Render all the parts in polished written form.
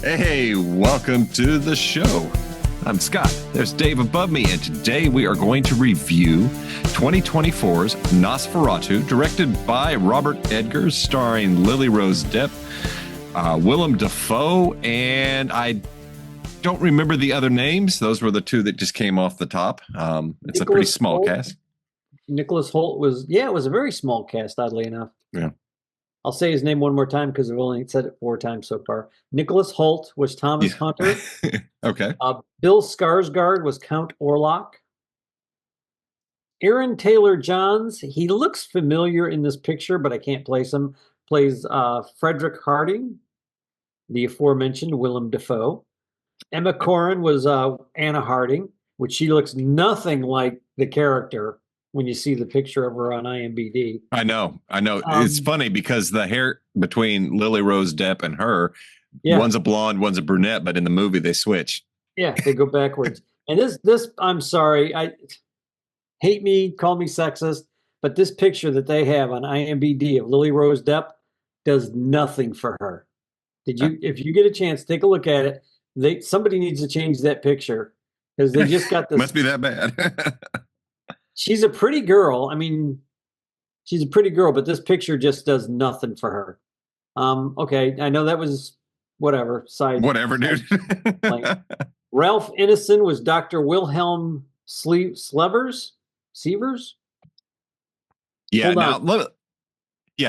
Hey, welcome to the show. I'm Scott. There's Dave above me, and today we are going to review 2024's Nosferatu, directed by Robert Eggers, starring Lily Rose Depp, Willem Dafoe, and I don't remember the other names. Those were the two that just came off the top. It's a pretty small cast. Nicholas Hoult was, it was a very small cast, oddly enough. Yeah. I'll say his name one more time because I've only said it 4 times so far. Nicholas Hoult was Thomas Hunter. Okay. Bill Skarsgård was Count Orlok. Aaron Taylor-Johns, he looks familiar in this picture, but I can't place him. Plays Frederick Harding, the aforementioned Willem Dafoe. Emma Corrin was Anna Harding, which she looks nothing like the character when you see the picture of her on IMDb. I know. It's funny because the hair between Lily Rose Depp and her, one's a blonde, one's a brunette, but in the movie they switch. Yeah, they go backwards. And this, I'm sorry, I hate me, call me sexist, but this picture that they have on IMDb of Lily Rose Depp does nothing for her. If you get a chance, take a look at it. Somebody needs to change that picture because they just got this. Must be that bad. She's a pretty girl. I mean, she's a pretty girl, but this picture just does nothing for her. Okay, I know that was whatever. Whatever, dude. Ralph Ineson was Dr. Wilhelm Sievers? Yeah,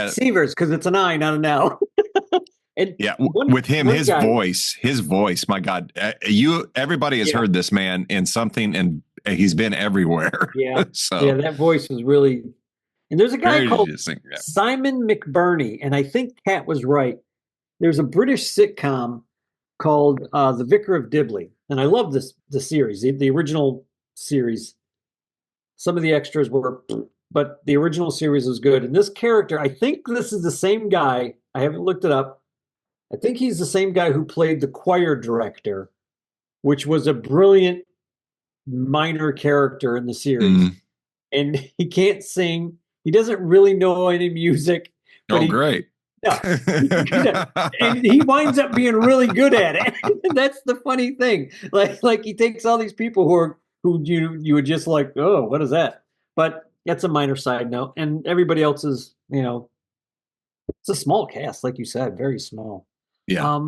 Sievers, because it's an I, not an L. And with him, his voice, my God, everybody has heard this man in something, and he's been everywhere. Yeah. So that voice was really, and there's a guy called Simon McBurney, and I think Kat was right. There's a British sitcom called The Vicar of Dibley, and I love the series, the original series. Some of the extras were, but the original series was good. And this character, I think this is the same guy. I haven't looked it up. I think he's the same guy who played the choir director, which was a brilliant minor character in the series. And he can't sing. He doesn't really know any music. Great. Yeah. And he winds up being really good at it. That's the funny thing. Like he takes all these people who you would just like, oh, what is that? But that's a minor side note. And everybody else is, it's a small cast, like you said, very small. Yeah.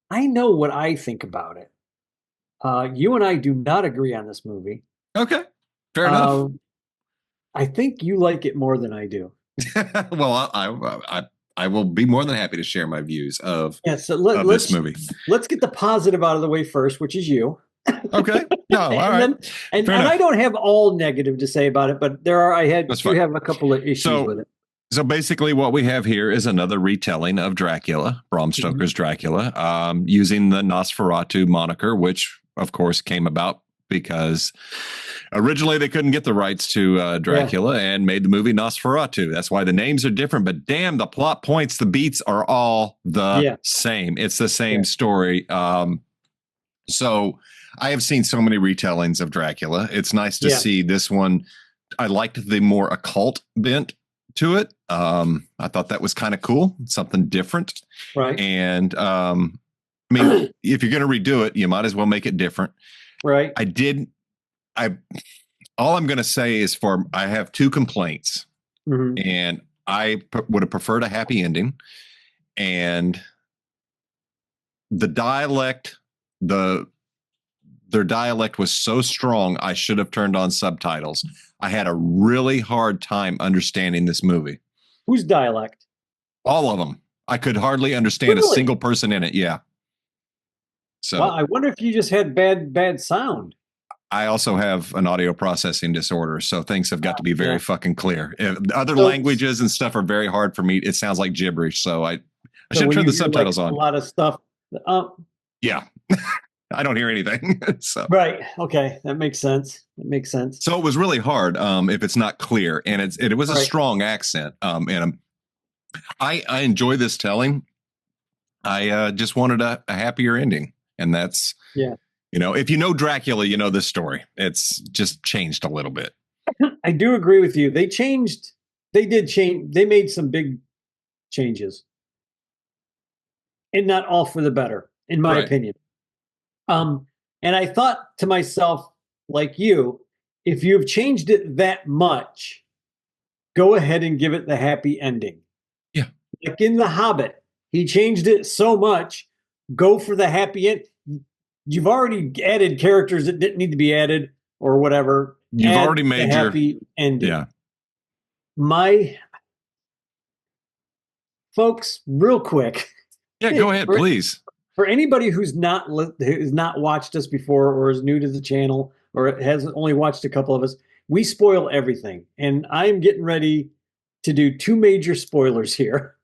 I know what I think about it. You and I do not agree on this movie. Okay. Fair enough. I think you like it more than I do. Well, I will be more than happy to share my views of this movie. Let's get the positive out of the way first, which is you. Okay. No, all right. And I don't have all negative to say about it, but I have a couple of issues with it. So basically what we have here is another retelling of Dracula, Bram Stoker's Dracula, using the Nosferatu moniker, which of course came about because originally they couldn't get the rights to Dracula and made the movie Nosferatu. That's why the names are different, but damn, the plot points, the beats are all the same. It's the same story. So I have seen so many retellings of Dracula. It's nice to see this one. I liked the more occult bent to it. I thought that was kind of cool, something different. Right. And I mean, if you're going to redo it, you might as well make it different. Right. All I'm going to say is I have 2 complaints, and I would have preferred a happy ending. And the dialect, their dialect was so strong, I should have turned on subtitles. I had a really hard time understanding this movie. Whose dialect? All of them. I could hardly understand a single person in it. Yeah. So I wonder if you just had bad sound. I also have an audio processing disorder, so things have got to be very fucking clear. Other languages and stuff are very hard for me. It sounds like gibberish, so I should turn the subtitles on. A lot of stuff. Yeah. I don't hear anything. So. Right. Okay. That makes sense. So it was really hard if it's not clear. And it was a strong accent. And I enjoy this telling. I just wanted a happier ending. And that's, if you know Dracula, you know this story. It's just changed a little bit. I do agree with you. They did change. They made some big changes. And not all for the better. in my opinion. And I thought to myself, like you, if you've changed it that much, go ahead and give it the happy ending. Yeah. Like in The Hobbit, he changed it so much, go for the happy end. You've already added characters that didn't need to be added or whatever. You've already made the happy ending. Yeah. My folks, real quick. Yeah, go ahead, please. For anybody who's not watched us before or is new to the channel or has only watched a couple of us, we spoil everything. And I'm getting ready to do 2 major spoilers here.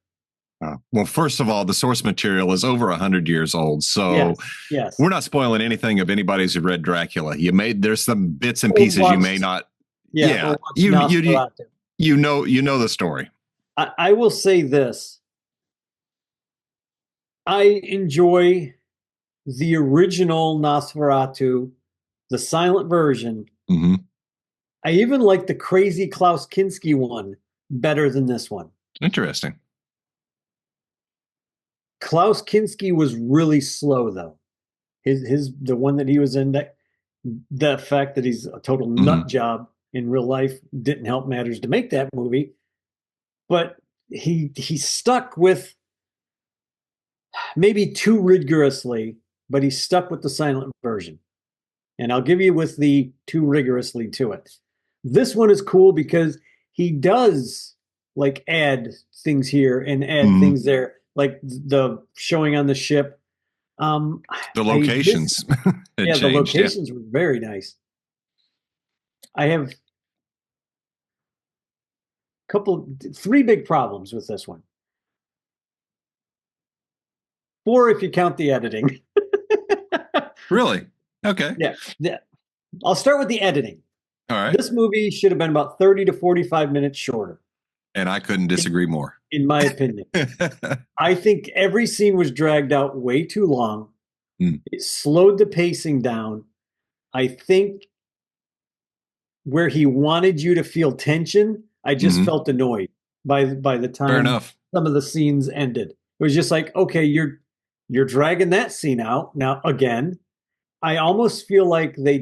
Well, first of all, the source material is over 100 years old. So yes. We're not spoiling anything of anybody's who read Dracula. There's some bits and pieces you may not. You know the story. I will say this. I enjoy the original Nosferatu, the silent version. Mm-hmm. I even like the crazy Klaus Kinski one better than this one. Interesting. Klaus Kinski was really slow, though. The one that he was in, the fact that he's a total nut job in real life didn't help matters to make that movie. But he stuck with, maybe too rigorously, but he stuck with the silent version. And I'll give you with the too rigorously to it. This one is cool because he does like add things here and add things there, like the showing on the ship. The locations. The locations were very nice. I have 3 big problems with this one. 4 if you count the editing. Really? Okay. Yeah. I'll start with the editing. All right. This movie should have been about 30 to 45 minutes shorter. And I couldn't disagree more. In my opinion. I think every scene was dragged out way too long. It slowed the pacing down. I think where he wanted you to feel tension, I just felt annoyed by the time some of the scenes ended. It was just like, okay, you're dragging that scene out. Now, again, I almost feel like they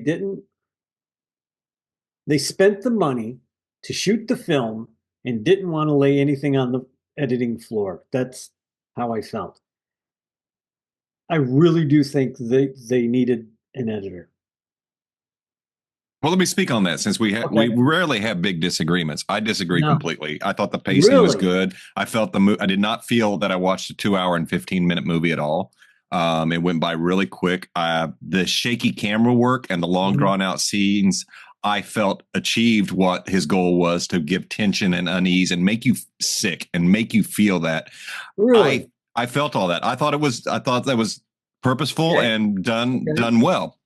spent the money to shoot the film and didn't want to lay anything on the editing floor. That's how I felt. I really do think they needed an editor. Well, let me speak on that since we rarely have big disagreements. I disagree completely. I thought the pacing was good. I felt I did not feel that I watched a 2-hour and 15-minute movie at all. It went by really quick. The shaky camera work and the long drawn out scenes, I felt achieved what his goal was, to give tension and unease and make you sick and make you feel that. Really? I felt all that. I thought that was purposeful and done well.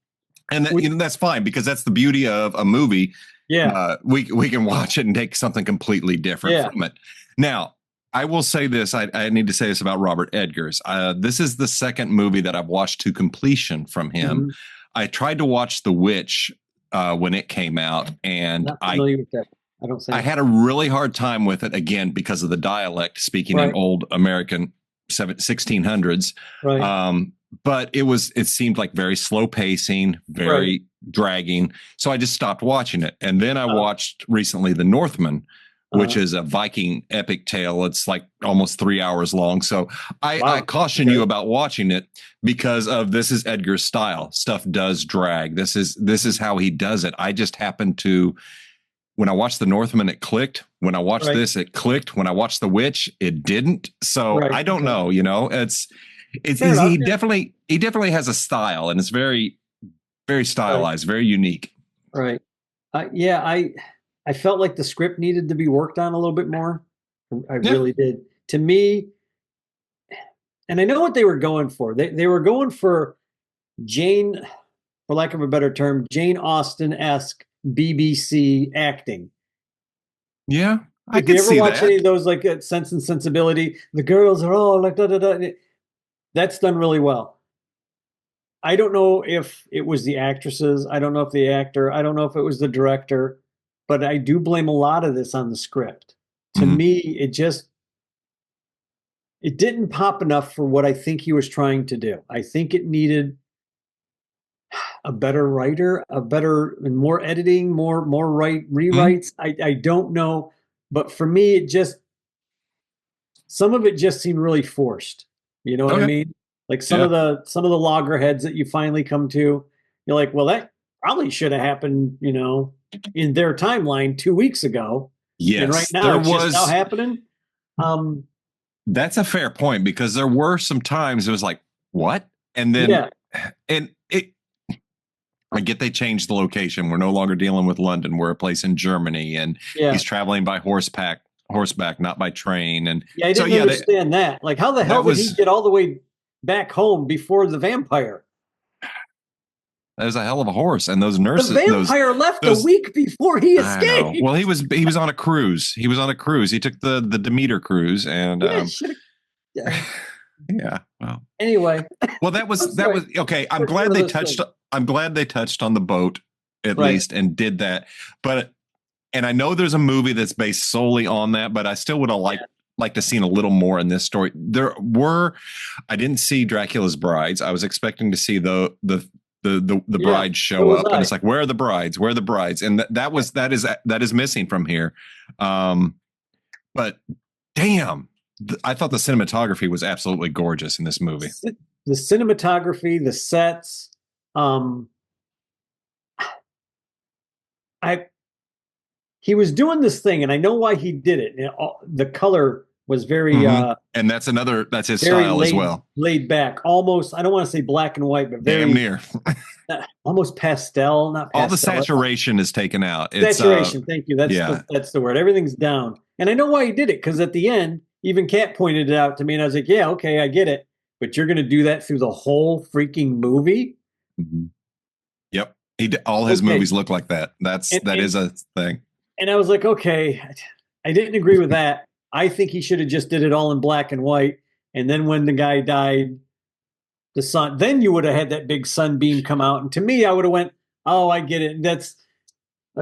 And that's fine, because that's the beauty of a movie. Yeah. We can watch it and take something completely different from it. Now, I will say this. I need to say this about Robert Eggers. This is the second movie that I've watched to completion from him. I tried to watch The Witch when it came out, and I had a really hard time with it, again because of the dialect, speaking in old American 1600s. But it seemed like very slow pacing, very dragging. So I just stopped watching it. And then I watched recently The Northman, which is a Viking epic tale. It's like almost 3 hours long. So I caution you about watching it, because of this is Edgar's style. Stuff does drag. This is how he does it. I just happened to, when I watched The Northman, it clicked. When I watched this, it clicked. When I watched The Witch, it didn't. So I don't know, he definitely has a style, and it's very, very stylized, very unique. Right. I felt like the script needed to be worked on a little bit more. I really did. To me, and I know what they were going for. They were going for Jane, for lack of a better term, Jane Austen-esque BBC acting. Yeah, I can see that. If you ever watch any of those, like Sense and Sensibility, the girls are all like da-da-da. That's done really well. I don't know if it was the actresses. I don't know if the actor. I don't know if it was the director. But I do blame a lot of this on the script. To me, it just it didn't pop enough for what I think he was trying to do. I think it needed a better writer, a better and more editing, more rewrites. I don't know, but for me, it just some of it just seemed really forced. You know what I mean? Like some of the loggerheads that you finally come to, you're like, well, that probably should have happened, you know, in their timeline 2 weeks ago. Yes, and right now it's just now happening. That's a fair point, because there were some times it was like, what? And then and it I get they changed the location. We're no longer dealing with London. We're a place in Germany, and he's traveling by horseback, not by train. And I didn't understand that. Like, how the hell did he get all the way back home before the vampire? That was a hell of a horse, and those nurses. The vampire left a week before he escaped. Well, he was on a cruise. He was on a cruise. He took the Demeter cruise, and yeah. Well, anyway. Well, that was okay. I'm glad they touched on the boat at least and did that. But and I know there's a movie that's based solely on that, but I still would have liked to seen a little more in this story. I didn't see Dracula's brides. I was expecting to see the brides show up, and it's like, where are the brides? Where are the brides? And that is missing from here. But damn, I thought the cinematography was absolutely gorgeous in this movie. The cinematography, the sets. He was doing this thing, and I know why he did it. The color was very and that's his style as well. Laid back, almost, I don't want to say black and white, but very damn near. Almost pastel, not pastel. All the saturation is taken out. Saturation, thank you. That's the word. Everything's down. And I know why he did it, because at the end, even Kat pointed it out to me, and I was like, yeah, okay, I get it. But you're going to do that through the whole freaking movie? Mm-hmm. Yep. All his movies look like that. That is a thing. And I was like, okay, I didn't agree with that. I think he should have just did it all in black and white. And then when the guy died, the sun, then you would have had that big sunbeam come out. And to me, I would have went, oh, I get it.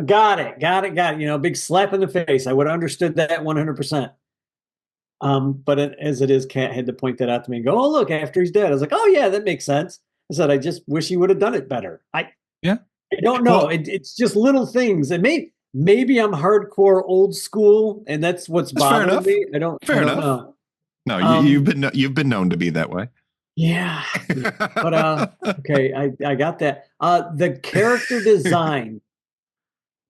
Got it. You know, big slap in the face. I would have understood that 100%. But as it is, Kat had to point that out to me and go, oh, look, after he's dead. I was like, oh, yeah, that makes sense. I said, I just wish he would have done it better. I don't know. Well, it's just little things. And maybe I'm hardcore old school, and that's what's bothering me. I don't know. No, you've been known to be that way. Yeah. But okay, I got that. The character design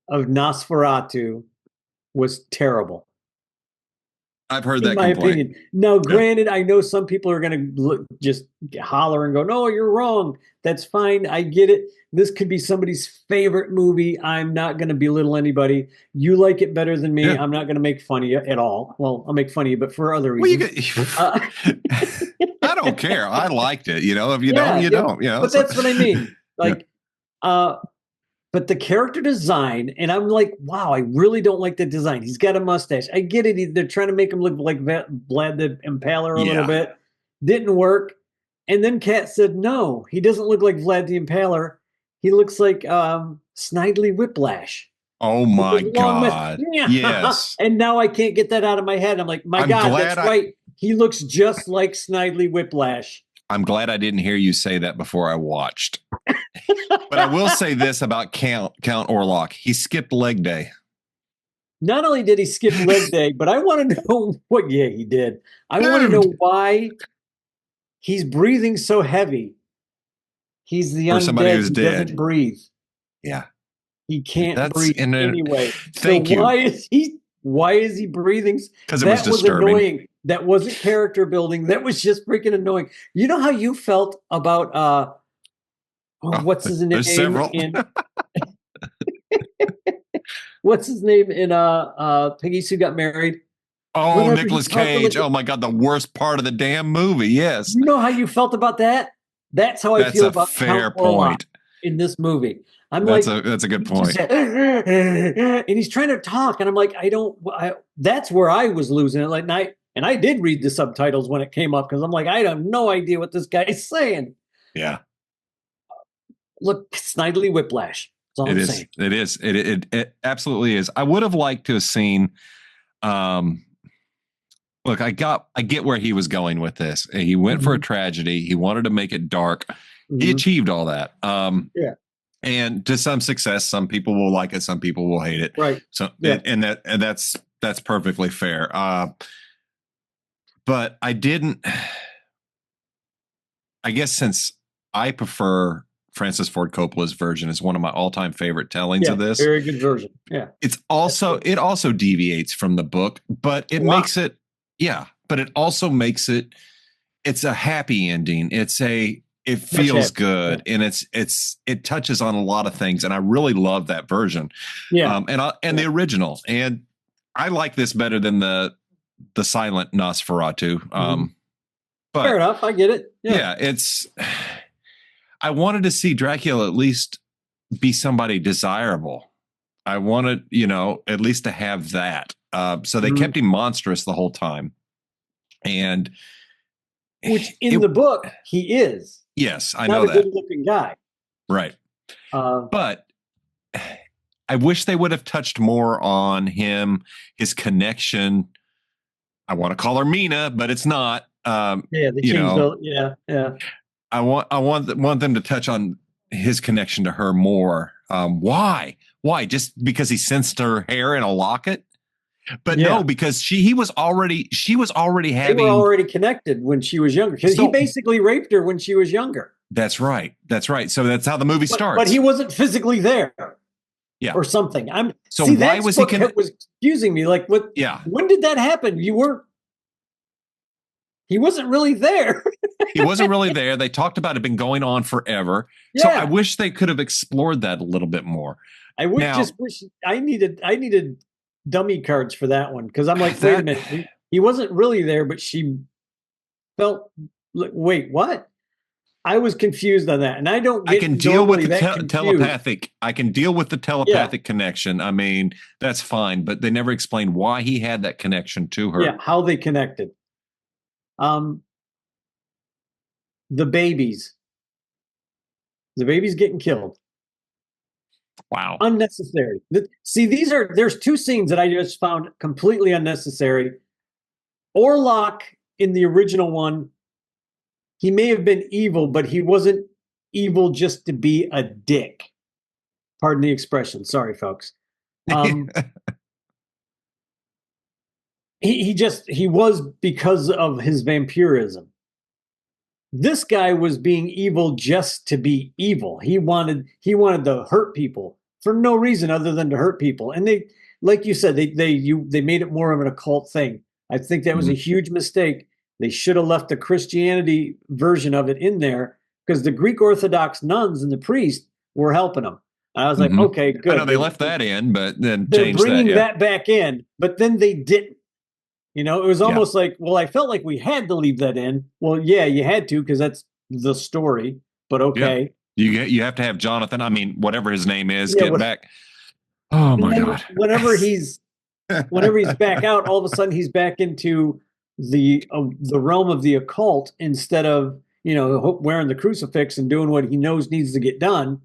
of Nosferatu was terrible. I've heard that, in my opinion. Now, granted, I know some people are going to just holler and go, no, you're wrong. That's fine. I get it. This could be somebody's favorite movie. I'm not going to belittle anybody. You like it better than me. Yeah. I'm not going to make fun of you at all. Well, I'll make fun of you, but for other reasons. I don't care. I liked it. You know, if you don't, you don't. You know, but that's what I mean. Like, but the character design, and I'm like, wow, I really don't like the design. He's got a mustache. I get it. They're trying to make him look like Vlad the Impaler a little bit. Didn't work. And then Kat said, no, he doesn't look like Vlad the Impaler. He looks like Snidely Whiplash. Oh, my God. Yes. And now I can't get that out of my head. I'm like, God, that's right. He looks just like Snidely Whiplash. I'm glad I didn't hear you say that before I watched. But I will say this about Count Orlok. He skipped leg day. Not only did he skip leg day, but I want to know what. Yeah, he did. I want to know why he's breathing so heavy. He's the undead who doesn't breathe. Yeah, he can't breathe anyway. Thank you. Why is he breathing? Because it was disturbing. Annoying. That wasn't character building. That was just freaking annoying. You know how you felt about what's his name? There's several. What's his name in Peggy Sue Got Married? Oh, Nicolas Cage. Oh my God, the worst part of the damn movie. Yes. You know how you felt about that? That's how I feel about fair point in this movie. That's a good point. And he's trying to talk, and I'm like, that's where I was losing it. Like, and I did read the subtitles when it came up, because I'm like, I have no idea what this guy is saying. Yeah. Look, Snidely Whiplash. That's all I'm saying. It is. It absolutely is. I would have liked to have seen, Look, I get where he was going with this. He went for a tragedy. He wanted to make it dark. He achieved all that. Yeah. And to some success, some people will like it, some people will hate it. Right. So, and that's perfectly fair. But I guess since I prefer Francis Ford Coppola's version is one of my all-time favorite tellings of this. Very good version. Yeah. It also deviates from the book, but it makes it, but it also makes it's a happy ending. It feels good, and it touches on a lot of things, and I really love that version. Yeah. And the original, and I like this better than the silent Nosferatu. But fair enough, I get it. Yeah, I wanted to see Dracula at least be somebody desirable. I wanted, at least to have that. So they kept him monstrous the whole time. And which in the book he is. Yes, I know that. Not a good-looking guy. Right. But I wish they would have touched more on him, his connection. I want to call her Mina, but it's not. They changed. I want them to touch on his connection to her more. Why? Just because he sensed her hair in a locket? But no, because she was already having. They were already connected when she was younger. Because he basically raped her when she was younger. That's right. So that's how the movie starts. But he wasn't physically there. Yeah. Or something. Why was he? It was confusing me. Like, what? Yeah. When did that happen? He wasn't really there. He wasn't really there. They talked about it been going on forever. Yeah. So I wish they could have explored that a little bit more. I wish I needed dummy cards for that one, because I'm like, wait a minute, he wasn't really there, but she felt. Wait, what? I was confused on that, and I don't. I can deal with the telepathic. I can deal with the telepathic connection. I mean, that's fine, but they never explained why he had that connection to her. Yeah, how they connected. The babies getting killed. Wow. Unnecessary. See, there's two scenes that I just found completely unnecessary. Orlok in the original one, he may have been evil, but he wasn't evil just to be a dick. Pardon the expression. Sorry, folks. He was because of his vampirism. This guy was being evil just to be evil. He wanted to hurt people for no reason other than to hurt people. And they, like you said, they made it more of an occult thing. I think that was a huge mistake. They should have left the Christianity version of it in there, because the Greek Orthodox nuns and the priest were helping them. And I was like, okay, good. I know they left that in, but then they're changed bringing that back in, but then they didn't. It was almost like, well, I felt like we had to leave that in. Well, yeah, you had to, because that's the story. But okay, you have to have Jonathan. I mean, whatever his name is, get back. Oh my God! Whenever he's back out, all of a sudden he's back into the realm of the occult, instead of wearing the crucifix and doing what he knows needs to get done.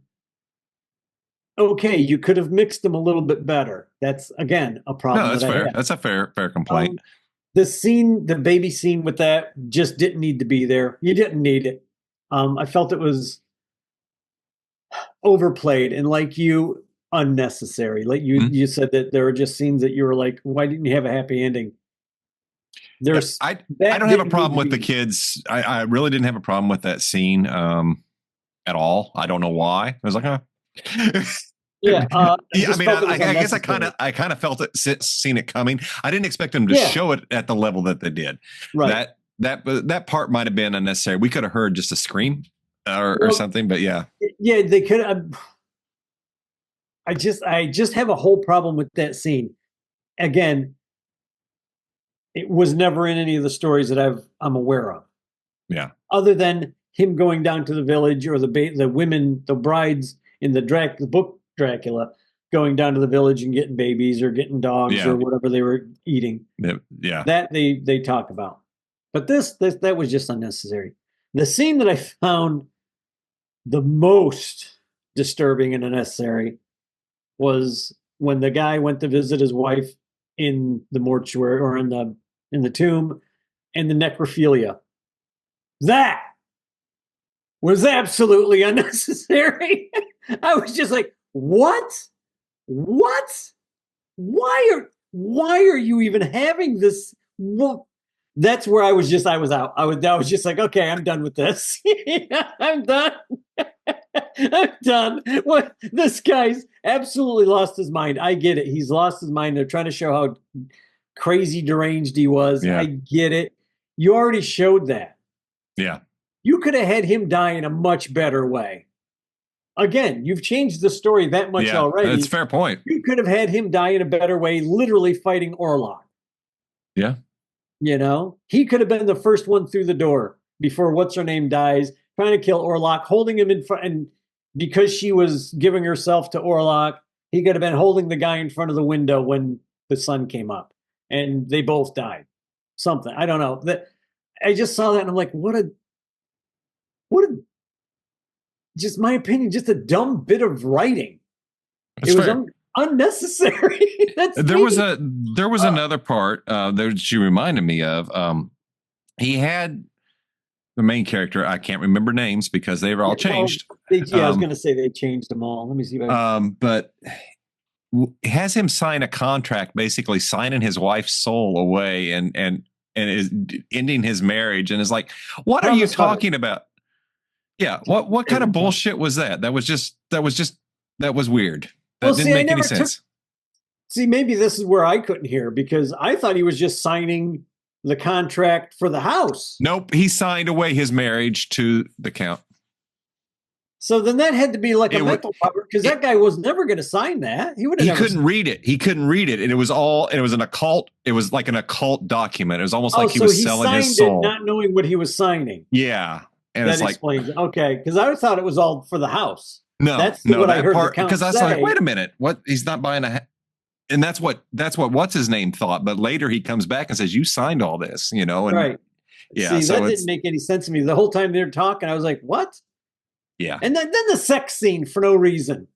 Okay, you could have mixed them a little bit better. That's, again, a problem. No, that's fair. That's a fair complaint. The baby scene with that just didn't need to be there. You didn't need it. I felt it was overplayed and, like you, unnecessary. Like you said that there were just scenes that you were like, why didn't you have a happy ending? I don't have a problem with the kids. I really didn't have a problem with that scene at all. I don't know why. I was like, huh. I guess I kind of felt it, seen it coming. I didn't expect them to show it at the level that they did. Right. That part might have been unnecessary. We could have heard just a scream or something, but yeah, they could have. I just have a whole problem with that scene. Again, it was never in any of the stories that I'm aware of. Yeah. Other than him going down to the village, or the women, the brides in the book Dracula, going down to the village and getting babies or getting dogs or whatever they were eating. Yeah. That they talk about. But that was just unnecessary. The scene that I found the most disturbing and unnecessary was when the guy went to visit his wife in the mortuary, or in the in the tomb and the necrophilia. That was absolutely unnecessary. I was just like, what? What? Why are you even having this? Well, that's where I was out. I was just like, okay, I'm done with this. I'm done. I'm done. What, this guy's absolutely lost his mind. I get it. He's lost his mind. They're trying to show how crazy deranged he was. Yeah. I get it. You already showed that. Yeah. You could have had him die in a much better way. Again, you've changed the story that much already. That's a fair point. You could have had him die in a better way, literally fighting Orlok. Yeah. You know, he could have been the first one through the door before what's-her-name dies, trying to kill Orlok, holding him in front. And because she was giving herself to Orlok, he could have been holding the guy in front of the window when the sun came up. And they both died. Something. I don't know. I just saw that and I'm like, what a just my opinion, just a dumb bit of writing. That's fair. Was unnecessary. There was another part that she reminded me of. He had the main character. I can't remember names because they were all changed. I was going to say they changed them all. Let me see. But has him sign a contract, basically signing his wife's soul away and is ending his marriage, and is like, what are you talking about? Yeah. What kind of bullshit was that? That was weird. That didn't make any sense. See, maybe this is where I couldn't hear, because I thought he was just signing the contract for the house. Nope. He signed away his marriage to the Count. So then that had to be like a mental cover, because that guy was never going to sign that. He couldn't read it. He couldn't read it. And it was an occult. It was like an occult document. It was almost like he was selling his soul. Not knowing what he was signing. Yeah. And that explains it. Okay. Because I thought it was all for the house. No, that's what I heard the Count because I was say. like, wait a minute, what? He's not buying and that's what what's his name thought. But later he comes back and says, you signed all this, and right. Yeah. See, that didn't make any sense to me. The whole time they're talking, I was like, what? Yeah. And then the sex scene for no reason.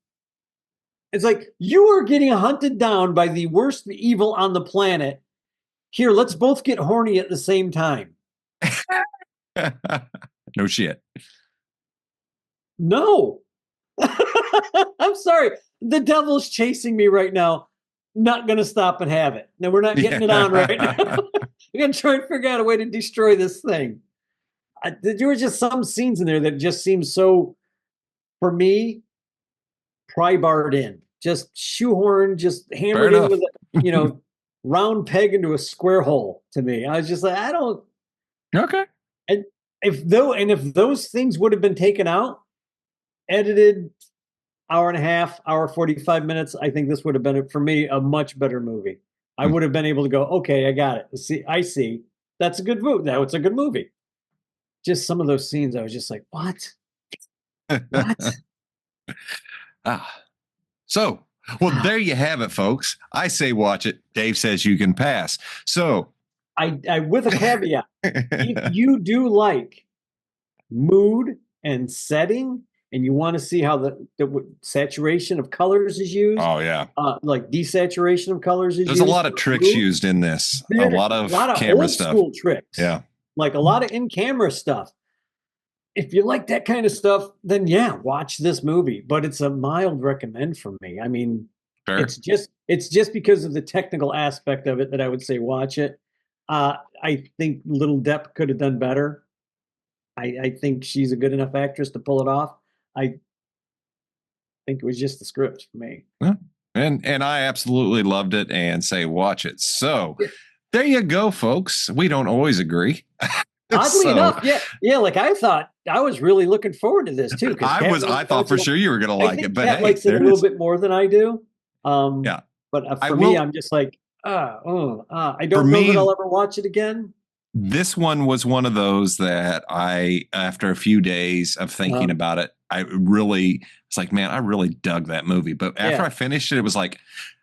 It's like, you are getting hunted down by the worst evil on the planet. Here, let's both get horny at the same time. No shit. No. I'm sorry. The devil's chasing me right now. Not going to stop and have it. No, we're not getting it on right now. We're going to try and figure out a way to destroy this thing. There were just some scenes in there that just seemed so, for me, pry-barred in. Just shoehorned, just hammered in with a, round peg into a square hole to me. I was just like, I don't. Okay. And if those things would have been taken out, edited, hour and a half, hour 45 minutes, I think this would have been, for me, a much better movie. I would have been able to go, okay, I got it. I see. That's a good movie. Now it's a good movie. Just some of those scenes, I was just like, what? What? So, there you have it, folks. I say watch it. Dave says you can pass. So, I with a caveat, if you do like mood and setting, and you want to see how the saturation of colors is used. Oh, yeah. Like desaturation of colors is used. There's a lot of tricks used in this. A lot of camera stuff. Old school tricks. Yeah. Like a lot of in-camera stuff. If you like that kind of stuff, then yeah, watch this movie. But it's a mild recommend for me. I mean, Fair. it's just because of the technical aspect of it that I would say watch it. I think Little Depp could have done better. I think she's a good enough actress to pull it off. I think it was just the script for me. Yeah. And I absolutely loved it and say watch it. So there you go, folks. We don't always agree. Oddly enough, yeah. Like I thought, I was really looking forward to this too. I thought for sure you were going to like it, but Kat likes it a little bit more than I do. Yeah. But for me, I'm just like, I don't know that I'll ever watch it again. This one was one of those that after a few days of thinking about it, it's like, man, I really dug that movie. But after I finished it, it was like,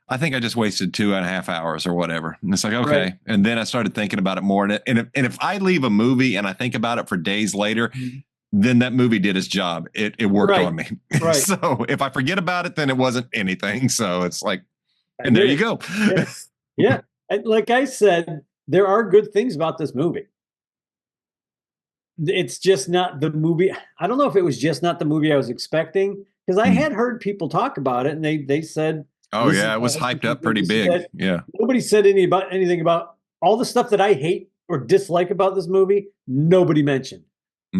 I think I just wasted 2.5 hours or whatever. And it's like, okay. Right. And then I started thinking about it more. And if I leave a movie and I think about it for days later, then that movie did its job. It worked on me. Right. So if I forget about it, then it wasn't anything. So it's like, and there you go. Yeah. And like I said, there are good things about this movie. It's just not the movie. I don't know if it was just not the movie I was expecting, because I had heard people talk about it and they said, oh yeah, it was hyped up pretty big. Yeah. Nobody said anything about all the stuff that I hate or dislike about this movie. Nobody mentioned.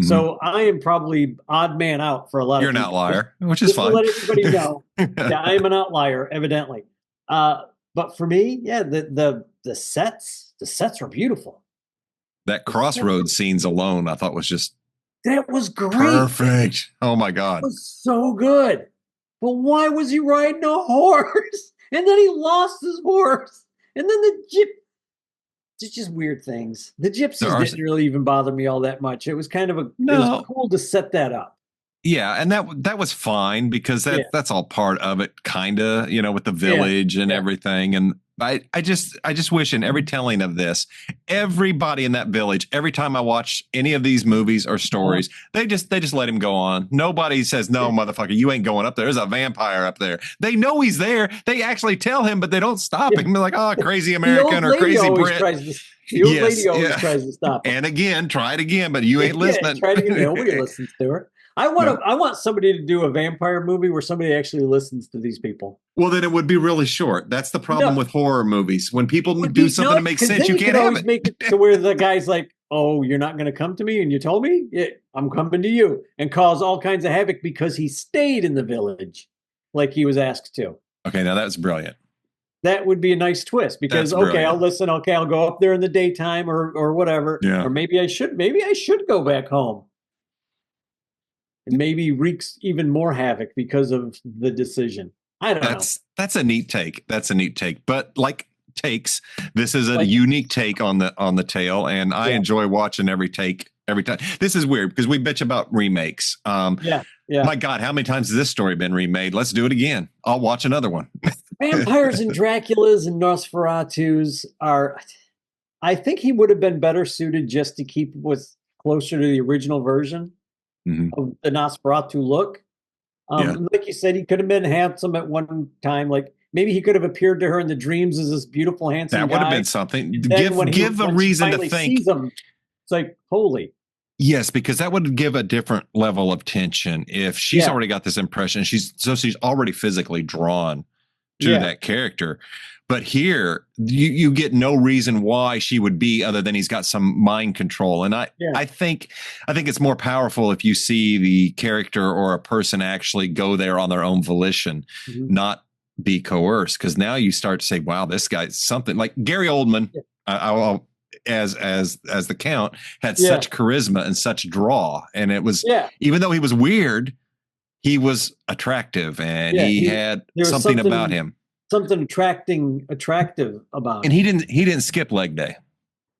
So I am probably odd man out for a lot Of people. You're an outlier, which is fine. To let everybody know. Yeah, I am an outlier, evidently. But for me, yeah, the sets were beautiful. That crossroads scenes alone, I thought was just that was great. Perfect. Oh my God. It was so good. But why was he riding a horse? And then he lost his horse. And then it's just weird things. The gypsies didn't really even bother me all that much. It was kind of it was cool to set that up. Yeah, and that was fine because that's all part of it, kind of, with the village and everything. And I just wish in every telling of this, everybody in that village, every time I watch any of these movies or stories, they just let him go on. Nobody says, no, motherfucker, you ain't going up there. There's a vampire up there. They know he's there. They actually tell him, but they don't stop him. They're like, oh, crazy American or crazy Brit. The old lady always tries to stop him. And again, try it again, but you ain't listening. Try it again. Nobody listens to her. I want somebody to do a vampire movie where somebody actually listens to these people. Well, then it would be really short. That's the problem with horror movies. When people do something that makes sense, you can't have it. Make it to where the guy's like, oh, you're not going to come to me? And you told me? Yeah, I'm coming to you. And cause all kinds of havoc because he stayed in the village like he was asked to. Okay, now that's brilliant. That would be a nice twist because, I'll listen. Okay, I'll go up there in the daytime or whatever. Yeah. Or maybe I should go back home. And maybe wreaks even more havoc because of the decision. I don't know. That's a neat take. But like takes, this is a unique take on the tale, and I enjoy watching every take every time. This is weird because we bitch about remakes. My God, how many times has this story been remade? Let's do it again. I'll watch another one. Vampires and Draculas and Nosferatus are. I think he would have been better suited just to keep with closer to the original version. Of the Nosferatu look. Like you said, he could have been handsome at one time. Like maybe he could have appeared to her in the dreams as this beautiful, handsome guy. That would have been something. Give a reason to think. Sees him, it's like, holy. Yes, because that would give a different level of tension if she's already got this impression. She's already physically drawn to that character. But here, you get no reason why she would be other than he's got some mind control. And I think it's more powerful if you see the character or a person actually go there on their own volition, not be coerced. Because now you start to say, wow, this guy's something like Gary Oldman, as the Count, had such charisma and such draw. And it was, even though he was weird, he was attractive and he had something about him. Something attractive about him. And he didn't skip leg day.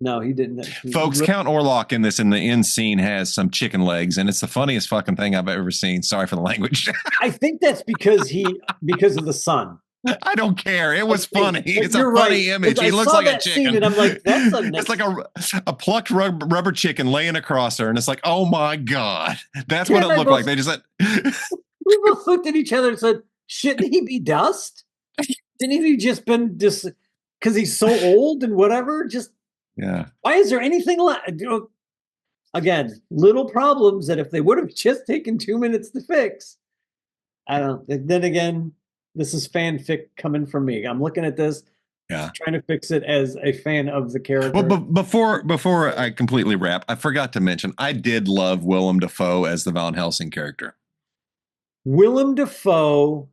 No, he didn't. Folks, Count Orlok in the end scene has some chicken legs, and it's the funniest fucking thing I've ever seen. Sorry for the language. I think that's because of the sun. I don't care. It was funny. It's a funny image. He looks like a chicken. And I'm like, it's like a plucked rubber chicken laying across her, and it's like, oh my God. That's what it looked like. They just said we both looked at each other and said, shouldn't he be dust? Didn't he just been just because he's so old and whatever? Why is there anything left? Again, little problems that if they would have just taken 2 minutes to fix, I don't. Then again, this is fanfic coming from me. I'm looking at this, trying to fix it as a fan of the character. Well, but before I completely wrap, I forgot to mention I did love Willem Dafoe as the Van Helsing character. Willem Dafoe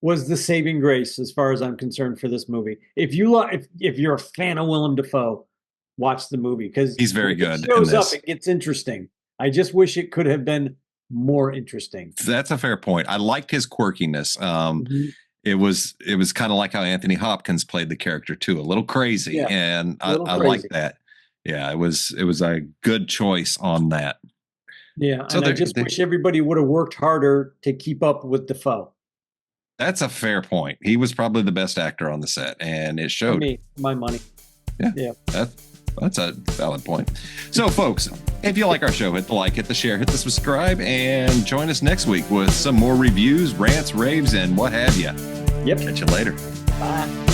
was the saving grace as far as I'm concerned for this movie. If you're a fan of Willem Dafoe, watch the movie because he's very good. It shows up, it gets interesting. I just wish it could have been more interesting. That's a fair point. I liked his quirkiness. It was kind of like how Anthony Hopkins played the character too, a little crazy, and I liked that. Yeah, it was a good choice on that. Yeah, so and I just wish everybody would have worked harder to keep up with Dafoe. That's a fair point. He was probably the best actor on the set, and it showed. Me, my money. Yeah. That's a valid point. So, folks, if you like our show, hit the like, hit the share, hit the subscribe, and join us next week with some more reviews, rants, raves, and what have you. Yep. Catch you later. Bye.